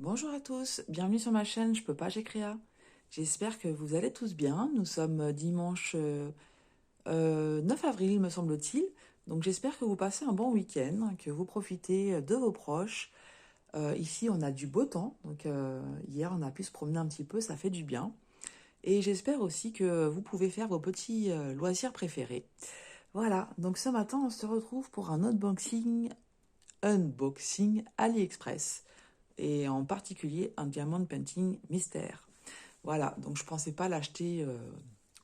Bonjour à tous, bienvenue sur ma chaîne Je peux pas, j'ai créa. J'espère que vous allez tous bien. Nous sommes dimanche 9 avril, me semble-t-il. Donc j'espère que vous passez un bon week-end, que vous profitez de vos proches. Ici, on a du beau temps. Donc hier, on a pu se promener un petit peu, ça fait du bien. Et j'espère aussi que vous pouvez faire vos petits loisirs préférés. Voilà, donc ce matin, on se retrouve pour un unboxing AliExpress et en particulier un diamond painting mystère. Voilà, donc je pensais pas l'acheter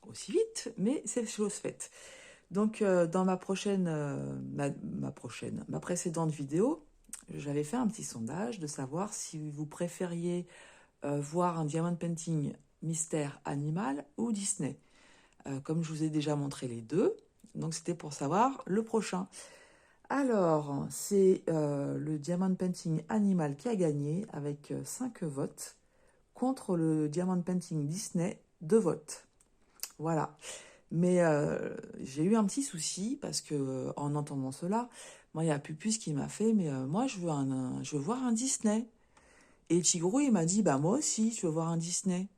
aussi vite, mais c'est chose faite. Donc dans ma précédente vidéo, j'avais fait un petit sondage de savoir si vous préfériez voir un diamond painting mystère animal ou Disney. Comme je vous ai déjà montré les deux, donc c'était pour savoir le prochain. Alors, c'est le Diamond Painting Animal qui a gagné avec 5 votes contre le Diamond Painting Disney 2 votes. Voilà. Mais j'ai eu un petit souci parce que en entendant cela, moi il y a Pupus qui m'a fait mais moi je veux voir un Disney. Et Chigoro il m'a dit bah moi aussi je veux voir un Disney.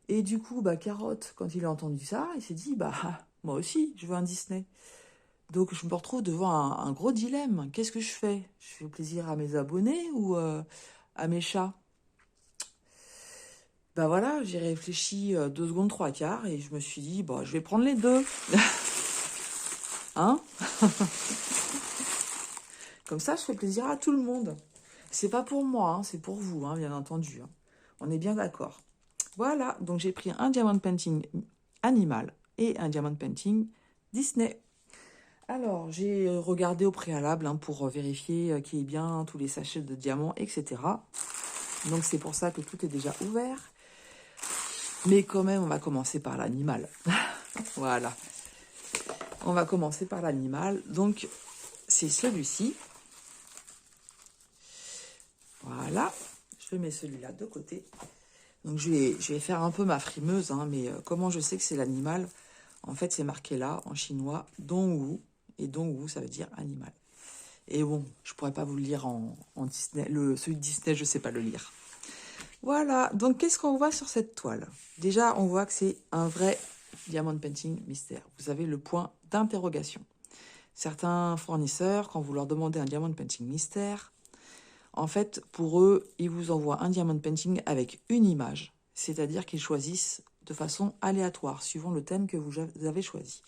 Et du coup bah Carotte quand il a entendu ça, il s'est dit bah moi aussi je veux un Disney. Donc je me retrouve devant un gros dilemme. Qu'est-ce que je fais? Je fais plaisir à mes abonnés ou à mes chats? Ben voilà, j'ai réfléchi 2 secondes, trois quarts, et je me suis dit, bon, je vais prendre les deux. Hein? Comme ça, je fais plaisir à tout le monde. C'est pas pour moi, hein, c'est pour vous, hein, bien entendu. Hein. On est bien d'accord. Voilà, donc j'ai pris un diamond painting animal et un diamond painting Disney. Alors, j'ai regardé au préalable hein, pour vérifier qu'il y ait bien tous les sachets de diamants, etc. Donc, c'est pour ça que tout est déjà ouvert. Mais quand même, on va commencer par l'animal. Voilà. On va commencer par l'animal. Donc, c'est celui-ci. Voilà. Je mets celui-là de côté. Donc, je vais faire un peu ma frimeuse. Hein, mais comment je sais que c'est l'animal? En fait, c'est marqué là, en chinois, Dongwu. Et Dongwu, ça veut dire animal. Et bon, je pourrais pas vous le lire en Disney. Celui de Disney, je sais pas le lire. Voilà, donc qu'est-ce qu'on voit sur cette toile? Déjà, on voit que c'est un vrai diamond painting mystère. Vous avez le point d'interrogation. Certains fournisseurs, quand vous leur demandez un diamond painting mystère, en fait, pour eux, ils vous envoient un diamond painting avec une image. C'est-à-dire qu'ils choisissent de façon aléatoire, suivant le thème que vous avez choisi.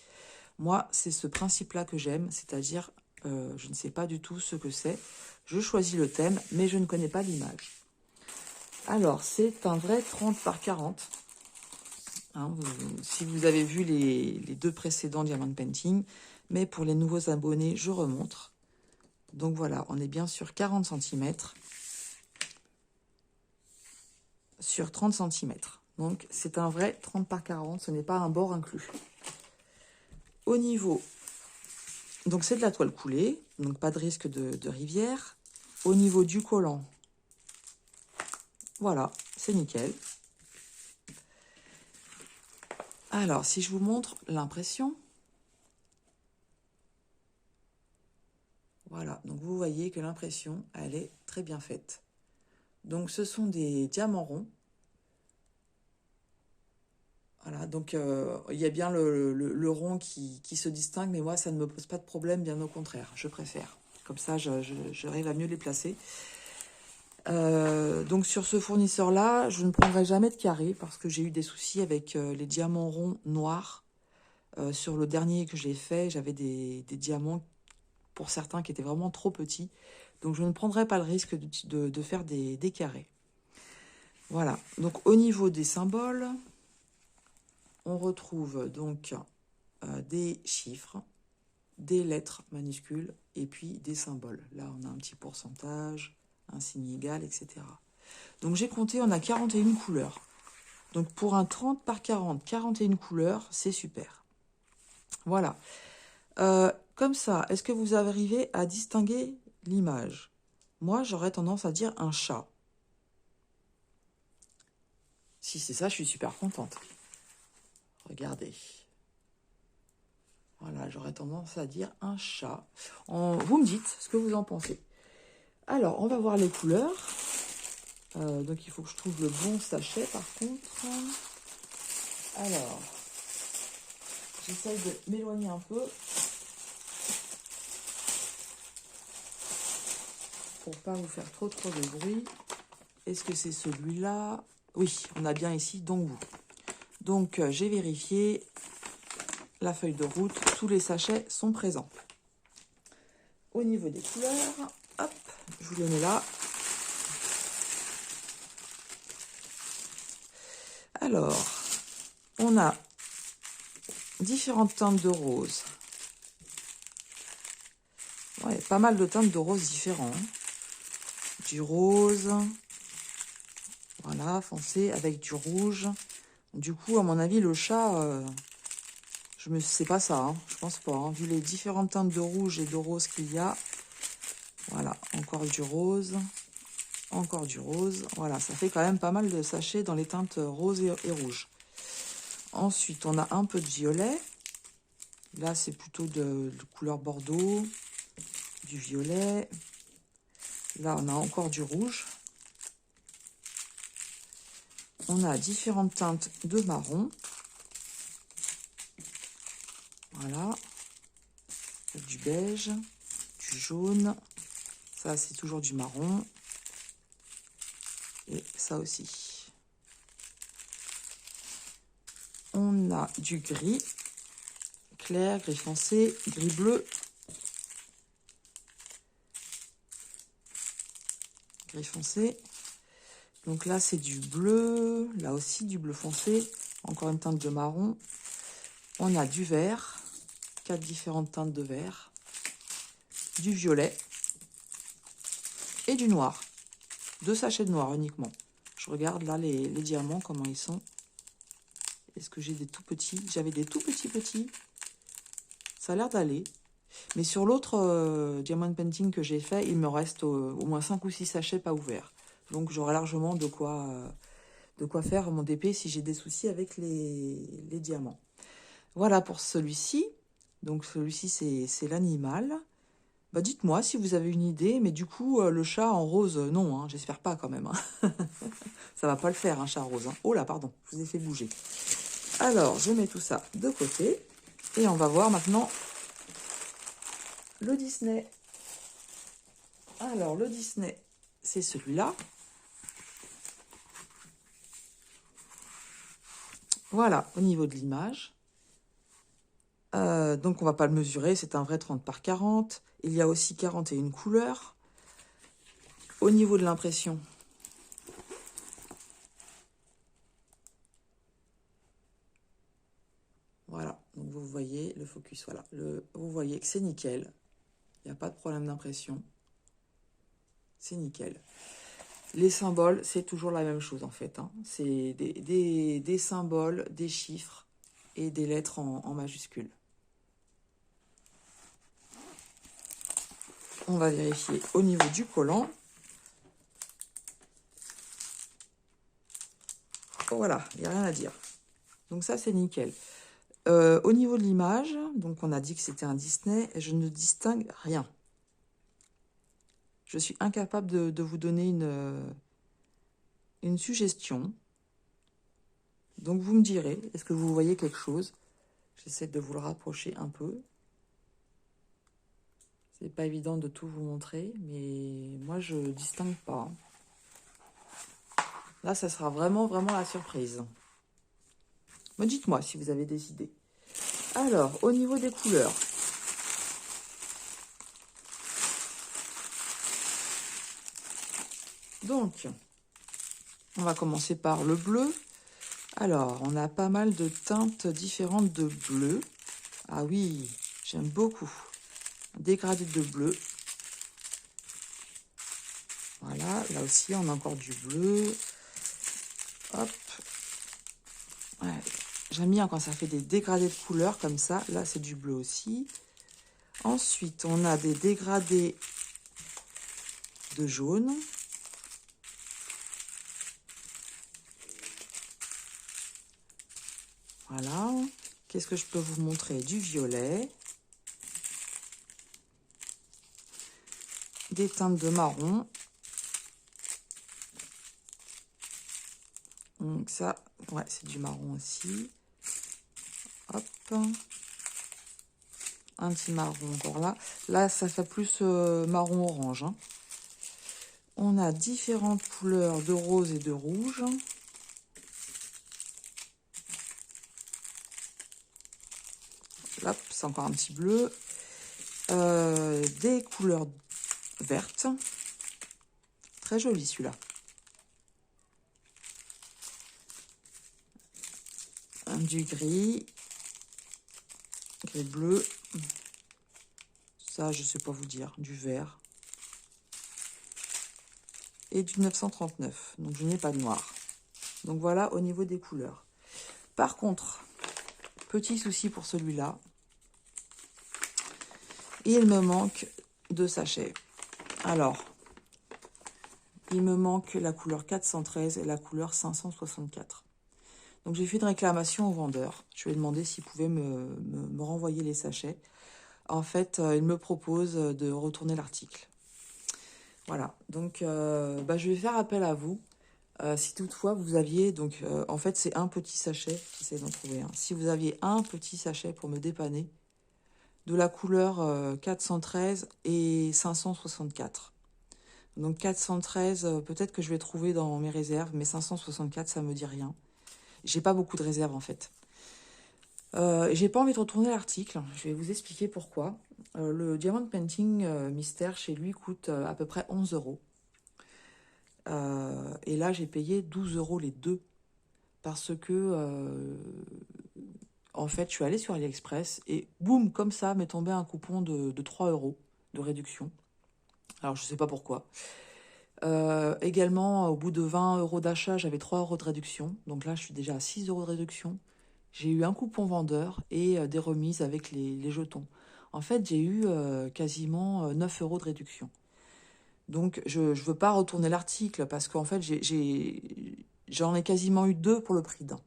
Moi, c'est ce principe-là que j'aime, c'est-à-dire, je ne sais pas du tout ce que c'est. Je choisis le thème, mais je ne connais pas l'image. Alors, c'est un vrai 30 par 40. Hein, si vous avez vu les deux précédents Diamond Painting, mais pour les nouveaux abonnés, je remontre. Donc voilà, on est bien sur 40 cm sur 30 cm. Donc c'est un vrai 30 par 40, ce n'est pas un bord inclus. Au niveau, donc c'est de la toile coulée, donc pas de risque de rivière. Au niveau du collant, voilà, c'est nickel. Alors, si je vous montre l'impression, voilà, donc vous voyez que l'impression, elle est très bien faite. Donc, ce sont des diamants ronds. Voilà, donc il y a bien le rond qui se distingue, mais moi, ça ne me pose pas de problème, bien au contraire, je préfère. Comme ça, j'arrive à mieux les placer. Donc, sur ce fournisseur-là, je ne prendrai jamais de carré parce que j'ai eu des soucis avec les diamants ronds noirs. Sur le dernier que j'ai fait, j'avais des diamants, pour certains, qui étaient vraiment trop petits. Donc, je ne prendrai pas le risque de faire des carrés. Voilà. Donc, au niveau des symboles, on retrouve donc des chiffres, des lettres minuscules et puis des symboles. Là, on a un petit pourcentage, un signe égal, etc. Donc, j'ai compté, on a 41 couleurs. Donc, pour un 30 par 40, 41 couleurs, c'est super. Voilà. Comme ça, est-ce que vous arrivez à distinguer l'image? Moi, j'aurais tendance à dire un chat. Si c'est ça, je suis super contente. Regardez. Voilà, j'aurais tendance à dire un chat. Vous me dites ce que vous en pensez. Alors, on va voir les couleurs. Donc, il faut que je trouve le bon sachet, par contre. Alors, j'essaye de m'éloigner un peu pour pas vous faire trop de bruit. Est-ce que c'est celui-là? Oui, on a bien ici Dongwu. Donc, j'ai vérifié la feuille de route. Tous les sachets sont présents. Au niveau des couleurs, hop, je vous les mets là. Alors, on a différentes teintes de rose. Ouais, pas mal de teintes de rose différents. Du rose, voilà, foncé, avec du rouge. Du coup, à mon avis, le chat, c'est pas ça, hein, je pense pas. Hein, vu les différentes teintes de rouge et de rose qu'il y a. Voilà, encore du rose. Encore du rose. Voilà, ça fait quand même pas mal de sachets dans les teintes rose et rouge. Ensuite, on a un peu de violet. Là, c'est plutôt de couleur bordeaux. Du violet. Là, on a encore du rouge. On a différentes teintes de marron. Voilà. Du beige, du jaune. Ça, c'est toujours du marron. Et ça aussi. On a du gris clair, gris foncé, gris bleu. Gris foncé. Donc là, c'est du bleu. Là aussi, du bleu foncé. Encore une teinte de marron. On a du vert. 4 différentes teintes de vert. Du violet. Et du noir. 2 sachets de noir uniquement. Je regarde là les diamants, comment ils sont. Est-ce que j'ai des tout petits? J'avais des tout petits. Ça a l'air d'aller. Mais sur l'autre diamond painting que j'ai fait, il me reste au moins 5 ou 6 sachets pas ouverts. Donc j'aurai largement de quoi faire mon DP si j'ai des soucis avec les diamants. Voilà pour celui-ci. Donc celui-ci, c'est l'animal. Bah, dites-moi si vous avez une idée. Mais du coup, le chat en rose, non, hein, j'espère pas quand même. Hein. Ça va pas le faire, un chat rose. Hein. Oh là, pardon, je vous ai fait bouger. Alors, je mets tout ça de côté. Et on va voir maintenant le Disney. Alors, le Disney, c'est celui-là. Voilà, au niveau de l'image. Donc, on va pas le mesurer. C'est un vrai 30 par 40. Il y a aussi 41 couleurs. Au niveau de l'impression, voilà. Donc, vous voyez le focus. Voilà. Vous voyez que c'est nickel. Il n'y a pas de problème d'impression. C'est nickel. Les symboles, c'est toujours la même chose en fait. Hein. C'est des symboles, des chiffres et des lettres en majuscules. On va vérifier au niveau du collant. Voilà, il n'y a rien à dire. Donc ça, c'est nickel. Au niveau de l'image, donc on a dit que c'était un Disney, je ne distingue rien. Je suis incapable de vous donner une suggestion. Donc vous me direz, est-ce que vous voyez quelque chose? J'essaie de vous le rapprocher un peu. C'est pas évident de tout vous montrer, mais moi je distingue pas. Là, ça sera vraiment la surprise. Mais dites-moi si vous avez des idées. Alors, au niveau des couleurs. Donc, on va commencer par le bleu. Alors, on a pas mal de teintes différentes de bleu. Ah oui, j'aime beaucoup. Dégradé de bleu. Voilà, là aussi, on a encore du bleu. Hop. Ouais, j'aime bien quand ça fait des dégradés de couleurs comme ça. Là, c'est du bleu aussi. Ensuite, on a des dégradés de jaune. Voilà. Qu'est-ce que je peux vous montrer? Du violet. Des teintes de marron. Donc ça, ouais, c'est du marron aussi. Hop. Un petit marron encore là. Là, ça fait plus marron-orange. Hein. On a différentes couleurs de rose et de rouge. Là, c'est encore un petit bleu. Des couleurs vertes. Très joli celui-là. Du gris. Gris bleu. Ça, je sais pas vous dire. Du vert. Et du 939. Donc, je n'ai pas de noir. Donc, voilà au niveau des couleurs. Par contre, petit souci pour celui-là. Il me manque 2 sachets. Alors, il me manque la couleur 413 et la couleur 564. Donc, j'ai fait une réclamation au vendeur. Je lui ai demandé s'il pouvait me renvoyer les sachets. En fait, il me propose de retourner l'article. Voilà. Donc, je vais faire appel à vous. Si toutefois, vous aviez... Donc, en fait, c'est un petit sachet. J'essaie d'en trouver un. Si vous aviez un petit sachet pour me dépanner de la couleur 413 et 564. Donc, 413, peut-être que je vais trouver dans mes réserves. Mais 564, ça me dit rien. J'ai pas beaucoup de réserves en fait. J'ai pas envie de retourner l'article. Je vais vous expliquer pourquoi. Le Diamond Painting Mystère chez lui coûte à peu près 11 €. Et là, j'ai payé 12 € les deux. Parce que, en fait, je suis allée sur AliExpress et boum, comme ça, m'est tombé un coupon de 3 € de réduction. Alors, je sais pas pourquoi. Également, au bout de 20 € d'achat, j'avais 3 € de réduction. Donc là, je suis déjà à 6 € de réduction. J'ai eu un coupon vendeur et des remises avec les jetons. En fait, j'ai eu quasiment 9 € de réduction. Donc, je ne veux pas retourner l'article parce qu'en fait, j'en ai quasiment eu 2 pour le prix d'un.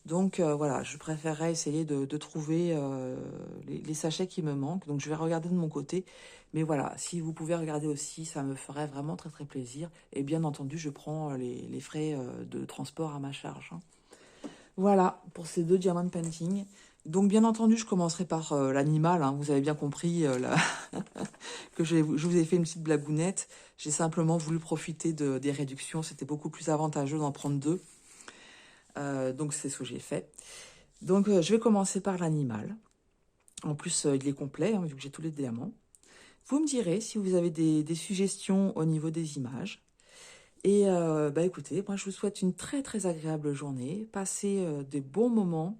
Donc, voilà, je préférerais essayer de trouver les sachets qui me manquent. Donc, je vais regarder de mon côté. Mais voilà, si vous pouvez regarder aussi, ça me ferait vraiment très, très plaisir. Et bien entendu, je prends les frais de transport à ma charge. Hein. Voilà, pour ces 2 diamant painting. Donc, bien entendu, je commencerai par l'animal. Hein. Vous avez bien compris que je vous ai fait une petite blagounette. J'ai simplement voulu profiter des réductions. C'était beaucoup plus avantageux d'en prendre 2. Donc, c'est ce que j'ai fait. Donc, je vais commencer par l'animal. En plus, il est complet, hein, vu que j'ai tous les diamants. Vous me direz si vous avez des suggestions au niveau des images. Et écoutez, moi je vous souhaite une très très agréable journée. Passez des bons moments